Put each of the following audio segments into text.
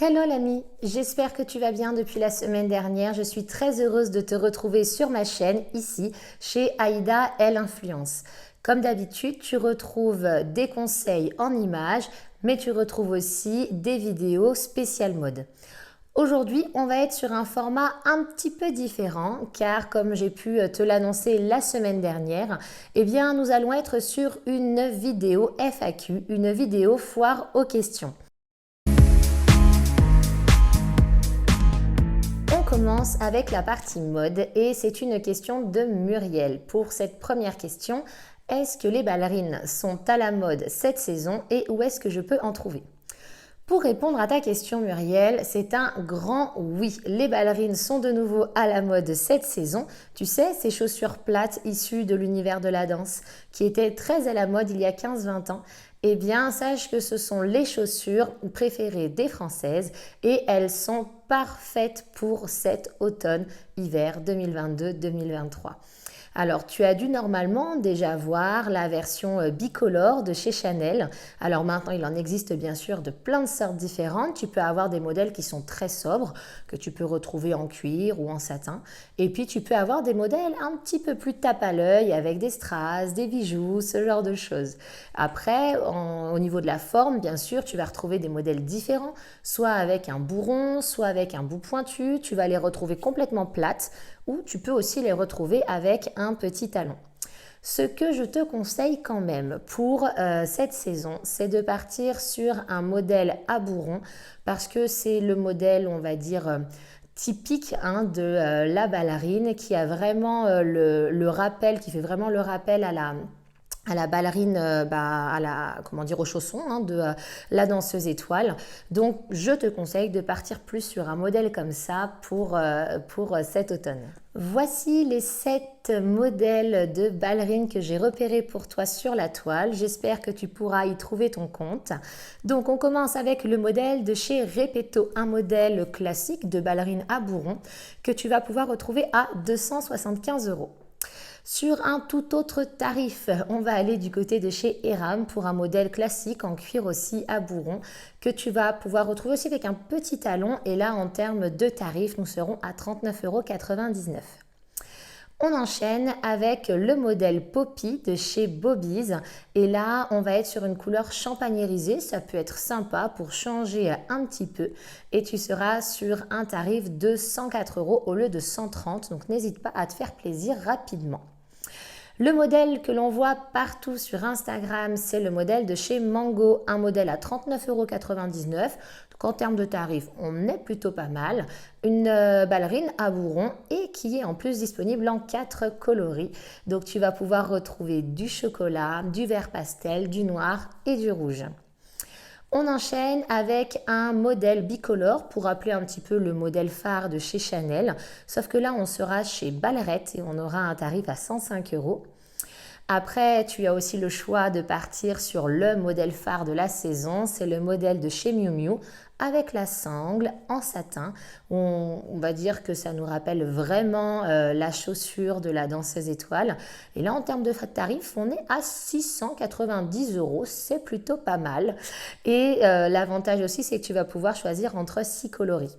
Hello l'ami, j'espère que tu vas bien depuis la semaine dernière. Je suis très heureuse de te retrouver sur ma chaîne ici chez Aïda Elle Influence. Comme d'habitude, tu retrouves des conseils en images, mais tu retrouves aussi des vidéos spéciales mode. Aujourd'hui, on va être sur un format un petit peu différent car comme j'ai pu te l'annoncer la semaine dernière, eh bien nous allons être sur une vidéo FAQ, une vidéo foire aux questions. On commence avec la partie mode et c'est une question de Muriel. Pour cette première question, est-ce que les ballerines sont à la mode cette saison et où est-ce que je peux en trouver? Pour répondre à ta question Muriel, c'est un grand oui. Les ballerines sont de nouveau à la mode cette saison. Tu sais, ces chaussures plates issues de l'univers de la danse qui étaient très à la mode il y a 15-20 ans. Eh bien, sache que ce sont les chaussures préférées des Françaises et elles sont parfaites pour cet automne-hiver 2022-2023. Alors, tu as dû normalement déjà voir la version bicolore de chez Chanel. Alors maintenant, il en existe bien sûr de plein de sortes différentes. Tu peux avoir des modèles qui sont très sobres, que tu peux retrouver en cuir ou en satin. Et puis, tu peux avoir des modèles un petit peu plus tape à l'œil avec des strass, des bijoux, ce genre de choses. Après, au niveau de la forme, bien sûr, tu vas retrouver des modèles différents, soit avec un bourron, soit avec un bout pointu. Tu vas les retrouver complètement plates ou tu peux aussi les retrouver avec un petit talon. Ce que je te conseille quand même pour cette saison, c'est de partir sur un modèle à bourron parce que c'est le modèle, on va dire, typique de la ballerine qui a vraiment le rappel, qui fait vraiment le rappel à la ballerine, au chausson de la danseuse étoile. Donc, je te conseille de partir plus sur un modèle comme ça pour cet automne. Voici les 7 modèles de ballerines que j'ai repérés pour toi sur la toile. J'espère que tu pourras y trouver ton compte. Donc, on commence avec le modèle de chez Repetto, un modèle classique de ballerine à bourron que tu vas pouvoir retrouver à 275 €. Sur un tout autre tarif, on va aller du côté de chez Eram pour un modèle classique en cuir aussi à bourron que tu vas pouvoir retrouver aussi avec un petit talon. Et là, en termes de tarifs, nous serons à 39,99 €. On enchaîne avec le modèle Poppy de chez Bobby's. Et là, on va être sur une couleur champagnérisée. Ça peut être sympa pour changer un petit peu. Et tu seras sur un tarif de 104 € au lieu de 130 €. Donc, n'hésite pas à te faire plaisir rapidement. Le modèle que l'on voit partout sur Instagram, c'est le modèle de chez Mango, un modèle à 39,99 €. Donc en termes de tarifs, on est plutôt pas mal. Une ballerine à bourron et qui est en plus disponible en 4 coloris. Donc tu vas pouvoir retrouver du chocolat, du vert pastel, du noir et du rouge. On enchaîne avec un modèle bicolore pour rappeler un petit peu le modèle phare de chez Chanel. Sauf que là, on sera chez Ballerette et on aura un tarif à 105 €. Après, tu as aussi le choix de partir sur le modèle phare de la saison. C'est le modèle de chez Miu Miu avec la sangle en satin. On va dire que ça nous rappelle vraiment la chaussure de la danseuse étoile. Et là, en termes de tarifs, on est à 690 €. C'est plutôt pas mal. Et l'avantage aussi, c'est que tu vas pouvoir choisir entre 6 coloris.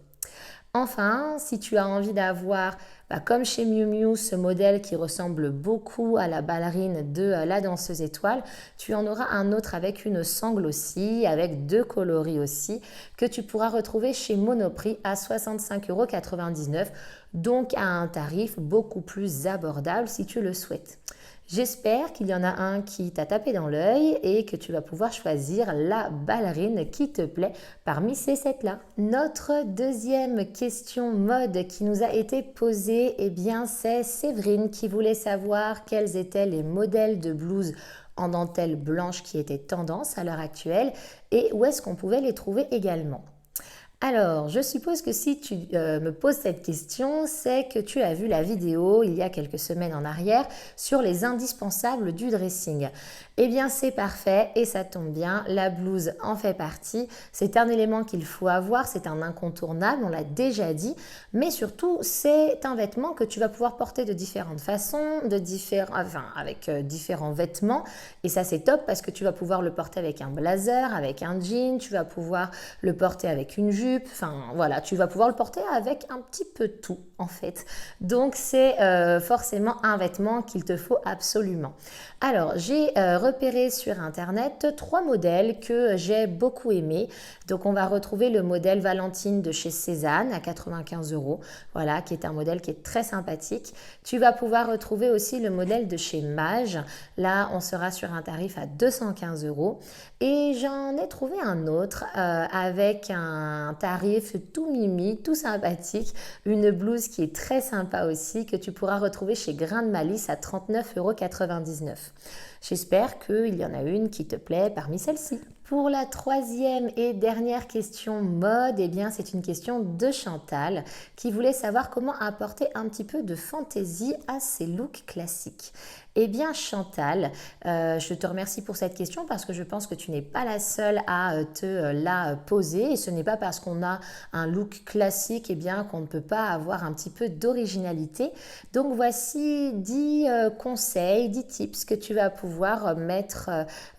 Enfin, si tu as envie d'avoir, comme chez Miu Miu, ce modèle qui ressemble beaucoup à la ballerine de la danseuse étoile, tu en auras un autre avec une sangle aussi, avec 2 coloris aussi, que tu pourras retrouver chez Monoprix à 65,99 €, donc à un tarif beaucoup plus abordable si tu le souhaites. J'espère qu'il y en a un qui t'a tapé dans l'œil et que tu vas pouvoir choisir la ballerine qui te plaît parmi ces 7-là. Notre deuxième question mode qui nous a été posée, eh bien c'est Séverine qui voulait savoir quels étaient les modèles de blouses en dentelle blanche qui étaient tendance à l'heure actuelle et où est-ce qu'on pouvait les trouver également. Alors, je suppose que si tu me poses cette question, c'est que tu as vu la vidéo il y a quelques semaines en arrière sur les indispensables du dressing. Eh bien, c'est parfait et ça tombe bien, la blouse en fait partie. C'est un élément qu'il faut avoir, c'est un incontournable, on l'a déjà dit, mais surtout, c'est un vêtement que tu vas pouvoir porter de différentes façons, avec différents vêtements. Et ça, c'est top parce que tu vas pouvoir le porter avec un blazer, avec un jean, tu vas pouvoir le porter avec une jupe, jupe, enfin voilà, tu vas pouvoir le porter avec un petit peu tout en fait. Donc c'est forcément un vêtement qu'il te faut absolument. Alors j'ai repéré sur internet 3 modèles que j'ai beaucoup aimés. Donc on va retrouver le modèle Valentine de chez Cézanne à 95 €, voilà, qui est un modèle qui est très sympathique. Tu vas pouvoir retrouver aussi le modèle de chez Mage. Là, on sera sur un tarif à 215 €. Et j'en ai trouvé un autre avec un tarif tout mimi, tout sympathique. Une blouse qui est très sympa aussi, que tu pourras retrouver chez Grain de Malice à 39,99 €. J'espère qu'il y en a une qui te plaît parmi celles-ci. Pour la troisième et dernière question mode, eh bien c'est une question de Chantal qui voulait savoir comment apporter un petit peu de fantaisie à ses looks classiques. Eh bien Chantal, je te remercie pour cette question parce que je pense que tu n'es pas la seule à te la poser et ce n'est pas parce qu'on a un look classique eh bien qu'on ne peut pas avoir un petit peu d'originalité. Donc voici 10 conseils, 10 tips que tu vas pouvoir mettre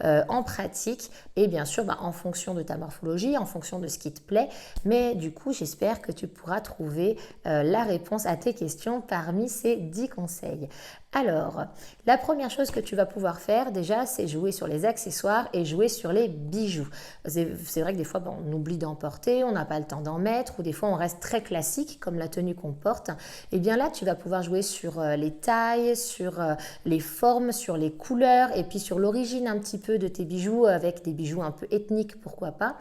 en pratique et bien sûr en fonction de ta morphologie, en fonction de ce qui te plaît, mais du coup j'espère que tu pourras trouver la réponse à tes questions parmi ces 10 conseils. Alors, la première chose que tu vas pouvoir faire déjà, c'est jouer sur les accessoires et jouer sur les bijoux. C'est vrai que des fois, on oublie d'en porter, on n'a pas le temps d'en mettre, ou des fois on reste très classique comme la tenue qu'on porte. Et bien là, tu vas pouvoir jouer sur les tailles, sur les formes, sur les couleurs, et puis sur l'origine un petit peu de tes bijoux, avec des bijoux un peu ethniques, pourquoi pas.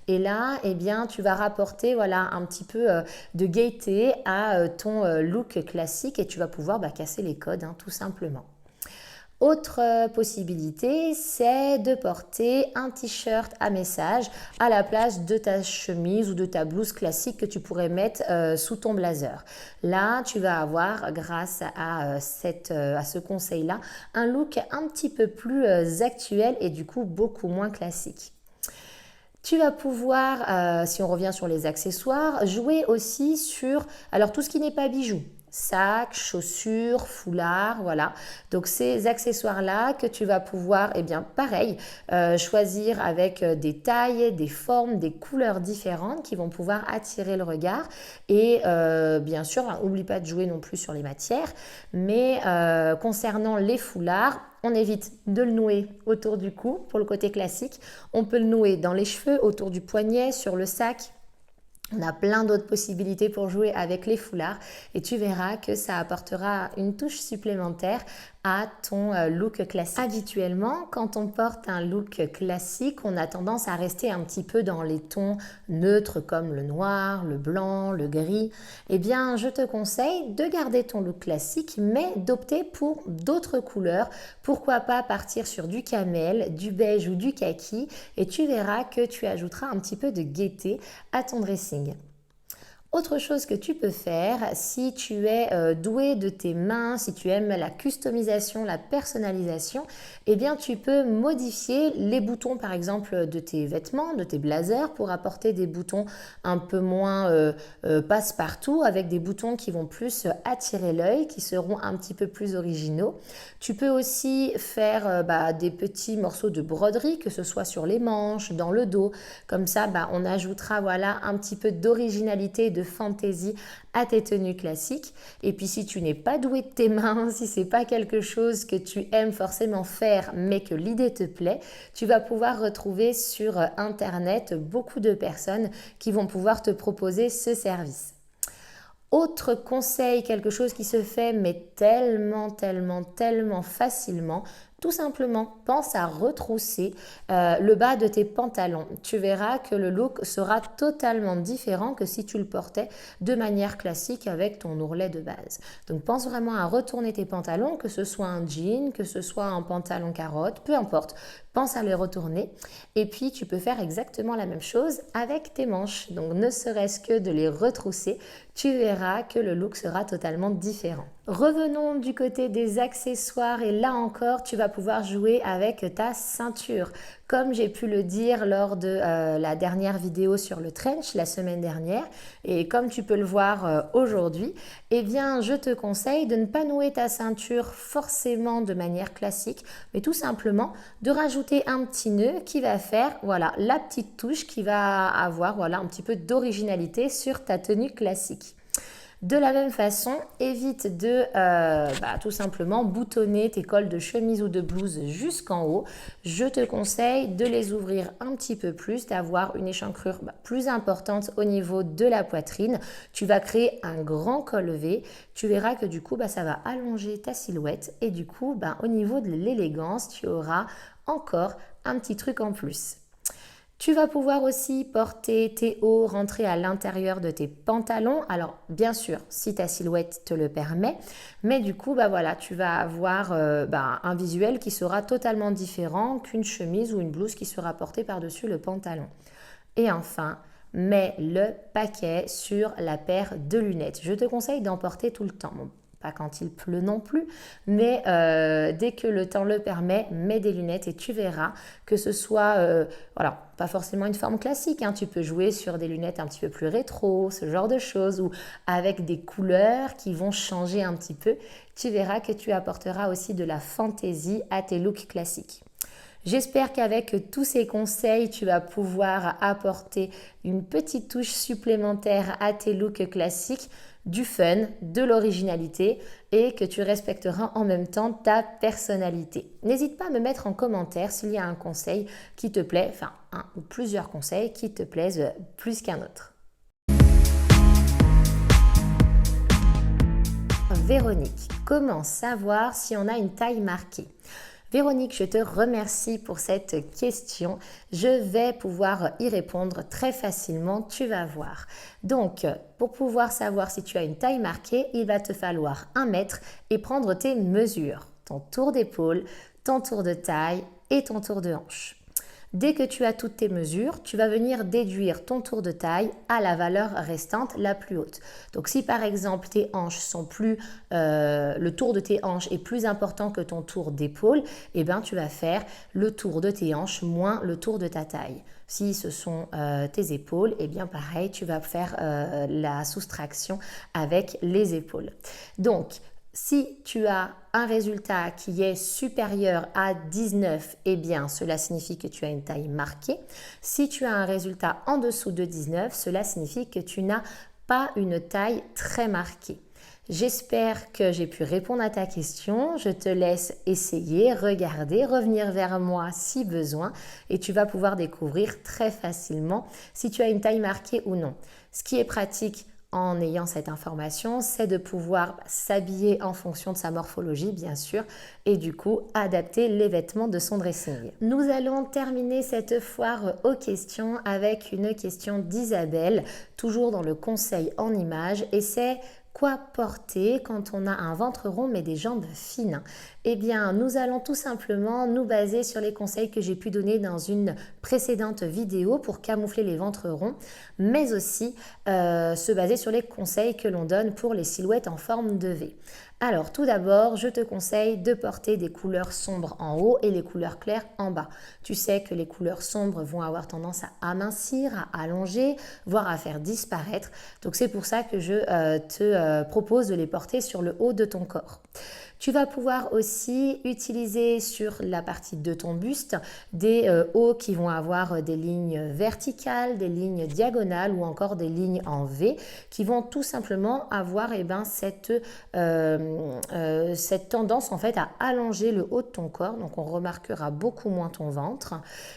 Et là, eh bien, tu vas rapporter voilà, un petit peu de gaieté à ton look classique et tu vas pouvoir casser les codes, tout simplement. Autre possibilité, c'est de porter un t-shirt à message à la place de ta chemise ou de ta blouse classique que tu pourrais mettre sous ton blazer. Là, tu vas avoir, grâce à ce conseil-là, un look un petit peu plus actuel et du coup beaucoup moins classique. Tu vas pouvoir, si on revient sur les accessoires, jouer aussi sur tout ce qui n'est pas bijoux. Sacs, chaussures, foulards, voilà. Donc ces accessoires-là que tu vas pouvoir, pareil, choisir avec des tailles, des formes, des couleurs différentes qui vont pouvoir attirer le regard. Et bien sûr, n'oublie pas de jouer non plus sur les matières. Mais concernant les foulards, on évite de le nouer autour du cou pour le côté classique. On peut le nouer dans les cheveux, autour du poignet, sur le sac. On a plein d'autres possibilités pour jouer avec les foulards et tu verras que ça apportera une touche supplémentaire à ton look classique. Habituellement, quand on porte un look classique, on a tendance à rester un petit peu dans les tons neutres comme le noir, le blanc, le gris. Eh bien, je te conseille de garder ton look classique, mais d'opter pour d'autres couleurs. Pourquoi pas partir sur du camel, du beige ou du kaki et tu verras que tu ajouteras un petit peu de gaieté à ton dressing. Autre chose que tu peux faire, si tu es doué de tes mains, si tu aimes la customisation, la personnalisation, eh bien tu peux modifier les boutons par exemple de tes vêtements, de tes blazers pour apporter des boutons un peu moins passe-partout avec des boutons qui vont plus attirer l'œil, qui seront un petit peu plus originaux. Tu peux aussi faire des petits morceaux de broderie, que ce soit sur les manches, dans le dos. Comme ça, on ajoutera voilà, un petit peu d'originalité, de fantaisie à tes tenues classiques. Et puis si tu n'es pas doué de tes mains, si c'est pas quelque chose que tu aimes forcément faire mais que l'idée te plaît, tu vas pouvoir retrouver sur internet beaucoup de personnes qui vont pouvoir te proposer ce service. Autre conseil, quelque chose qui se fait mais tellement facilement, tout simplement, pense à retrousser le bas de tes pantalons. Tu verras que le look sera totalement différent que si tu le portais de manière classique avec ton ourlet de base. Donc pense vraiment à retourner tes pantalons, que ce soit un jean, que ce soit un pantalon carotte, peu importe. Pense à les retourner et puis tu peux faire exactement la même chose avec tes manches. Donc ne serait-ce que de les retrousser, tu verras que le look sera totalement différent. Revenons du côté des accessoires et là encore, tu vas pouvoir jouer avec ta ceinture. Comme j'ai pu le dire lors de la dernière vidéo sur le trench la semaine dernière et comme tu peux le voir aujourd'hui, eh bien je te conseille de ne pas nouer ta ceinture forcément de manière classique, mais tout simplement de rajouter un petit nœud qui va faire voilà, la petite touche qui va avoir voilà, un petit peu d'originalité sur ta tenue classique. De la même façon, évite de tout simplement boutonner tes cols de chemise ou de blouse jusqu'en haut. Je te conseille de les ouvrir un petit peu plus, d'avoir une échancrure plus importante au niveau de la poitrine. Tu vas créer un grand col V. Tu verras que du coup, ça va allonger ta silhouette et du coup, au niveau de l'élégance, tu auras encore un petit truc en plus. Tu vas pouvoir aussi porter tes hauts, rentrer à l'intérieur de tes pantalons. Alors bien sûr, si ta silhouette te le permet, mais du coup, voilà, tu vas avoir un visuel qui sera totalement différent qu'une chemise ou une blouse qui sera portée par-dessus le pantalon. Et enfin, mets le paquet sur la paire de lunettes. Je te conseille d'en porter tout le temps. Bon, pas quand il pleut non plus, mais dès que le temps le permet, mets des lunettes et tu verras que ce soit, pas forcément une forme classique, hein. Tu peux jouer sur des lunettes un petit peu plus rétro, ce genre de choses, ou avec des couleurs qui vont changer un petit peu. Tu verras que tu apporteras aussi de la fantaisie à tes looks classiques. J'espère qu'avec tous ces conseils, tu vas pouvoir apporter une petite touche supplémentaire à tes looks classiques, du fun, de l'originalité et que tu respecteras en même temps ta personnalité. N'hésite pas à me mettre en commentaire s'il y a un conseil qui te plaît, enfin un ou plusieurs conseils qui te plaisent plus qu'un autre. Véronique, comment savoir si on a une taille marquée ? Véronique, je te remercie pour cette question. Je vais pouvoir y répondre très facilement, tu vas voir. Donc, pour pouvoir savoir si tu as une taille marquée, il va te falloir 1 mètre et prendre tes mesures. Ton tour d'épaule, ton tour de taille et ton tour de hanche. Dès que tu as toutes tes mesures, tu vas venir déduire ton tour de taille à la valeur restante la plus haute. Donc si par exemple tes hanches sont le tour de tes hanches est plus important que ton tour d'épaule, eh bien tu vas faire le tour de tes hanches moins le tour de ta taille. Si ce sont tes épaules, eh bien pareil, tu vas faire la soustraction avec les épaules. Donc, si tu as un résultat qui est supérieur à 19, eh bien cela signifie que tu as une taille marquée. Si tu as un résultat en dessous de 19, cela signifie que tu n'as pas une taille très marquée. J'espère que j'ai pu répondre à ta question. Je te laisse essayer, regarder, revenir vers moi si besoin et tu vas pouvoir découvrir très facilement si tu as une taille marquée ou non. Ce qui est pratique en ayant cette information, c'est de pouvoir s'habiller en fonction de sa morphologie, bien sûr, et du coup, adapter les vêtements de son dressing. Nous allons terminer cette foire aux questions avec une question d'Isabelle, toujours dans le conseil en images, et c'est: quoi porter quand on a un ventre rond mais des jambes fines? Eh bien, nous allons tout simplement nous baser sur les conseils que j'ai pu donner dans une précédente vidéo pour camoufler les ventres ronds, mais aussi se baser sur les conseils que l'on donne pour les silhouettes en forme de V. Alors tout d'abord, je te conseille de porter des couleurs sombres en haut et les couleurs claires en bas. Tu sais que les couleurs sombres vont avoir tendance à amincir, à allonger, voire à faire disparaître. Donc c'est pour ça que je te propose de les porter sur le haut de ton corps. Tu vas pouvoir aussi utiliser sur la partie de ton buste des hauts qui vont avoir des lignes verticales, des lignes diagonales ou encore des lignes en V qui vont tout simplement avoir cette tendance en fait à allonger le haut de ton corps. Donc on remarquera beaucoup moins ton ventre.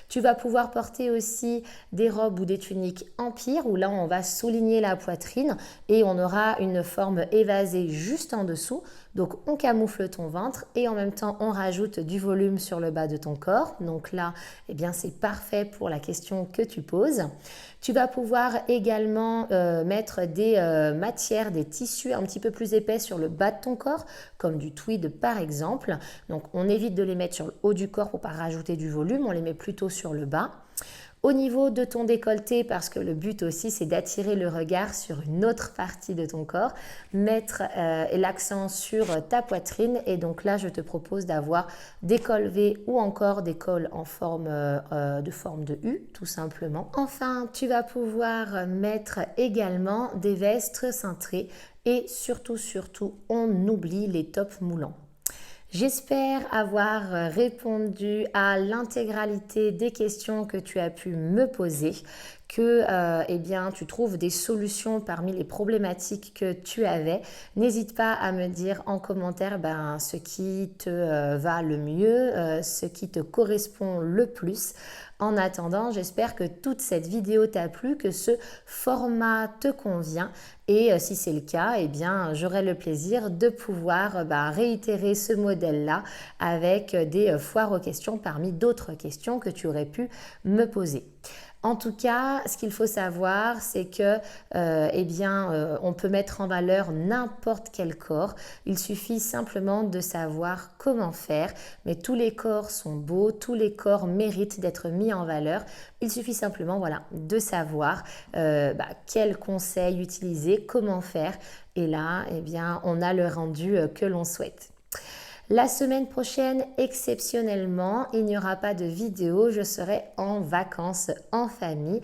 Tu vas pouvoir porter aussi des robes ou des tuniques empire où là on va souligner la poitrine et on aura une forme évasée juste en dessous. Donc on camoufle ton ventre et en même temps on rajoute du volume sur le bas de ton corps. Donc là, eh bien c'est parfait pour la question que tu poses. Tu vas pouvoir également mettre des matières, des tissus un petit peu plus épais sur le bas de ton corps, comme du tweed par exemple. Donc on évite de les mettre sur le haut du corps pour ne pas rajouter du volume, on les met plutôt sur le bas. Au niveau de ton décolleté, parce que le but aussi c'est d'attirer le regard sur une autre partie de ton corps, mettre l'accent sur ta poitrine, et donc là je te propose d'avoir des cols V ou encore des cols en forme de U tout simplement. Enfin, tu vas pouvoir mettre également des vestes cintrées et surtout on oublie les tops moulants. J'espère avoir répondu à l'intégralité des questions que tu as pu me poser, que eh bien, tu trouves des solutions parmi les problématiques que tu avais. N'hésite pas à me dire en commentaire ce qui te va le mieux, ce qui te correspond le plus. En attendant, j'espère que toute cette vidéo t'a plu, que ce format te convient, et si c'est le cas, eh bien, j'aurai le plaisir de pouvoir réitérer ce modèle-là avec des foires aux questions parmi d'autres questions que tu aurais pu me poser. En tout cas, ce qu'il faut savoir, c'est que on peut mettre en valeur n'importe quel corps. Il suffit simplement de savoir comment faire. Mais tous les corps sont beaux, tous les corps méritent d'être mis en valeur. Il suffit simplement de savoir quels conseils utiliser, comment faire. Et là, on a le rendu que l'on souhaite. La semaine prochaine, exceptionnellement, il n'y aura pas de vidéo, je serai en vacances en famille.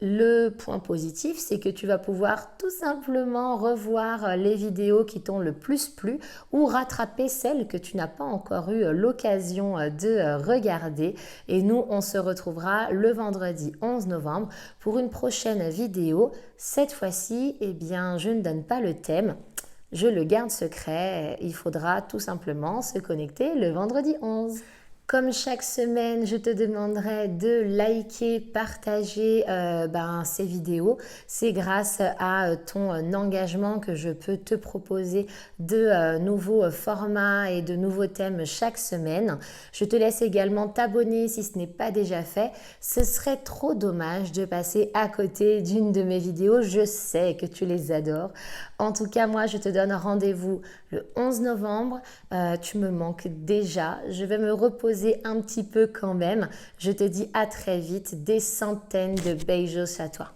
Le point positif, c'est que tu vas pouvoir tout simplement revoir les vidéos qui t'ont le plus plu ou rattraper celles que tu n'as pas encore eu l'occasion de regarder. Et nous, on se retrouvera le vendredi 11 novembre pour une prochaine vidéo. Cette fois-ci, je ne donne pas le thème. Je le garde secret, il faudra tout simplement se connecter le vendredi 11. Comme chaque semaine, je te demanderai de liker, partager ces vidéos. C'est grâce à ton engagement que je peux te proposer de nouveaux formats et de nouveaux thèmes chaque semaine. Je te laisse également t'abonner si ce n'est pas déjà fait. Ce serait trop dommage de passer à côté d'une de mes vidéos. Je sais que tu les adores. En tout cas, moi, je te donne rendez-vous le 11 novembre. Tu me manques déjà. Je vais me reposer un petit peu quand même. Je te dis à très vite. Des centaines de beijos à toi.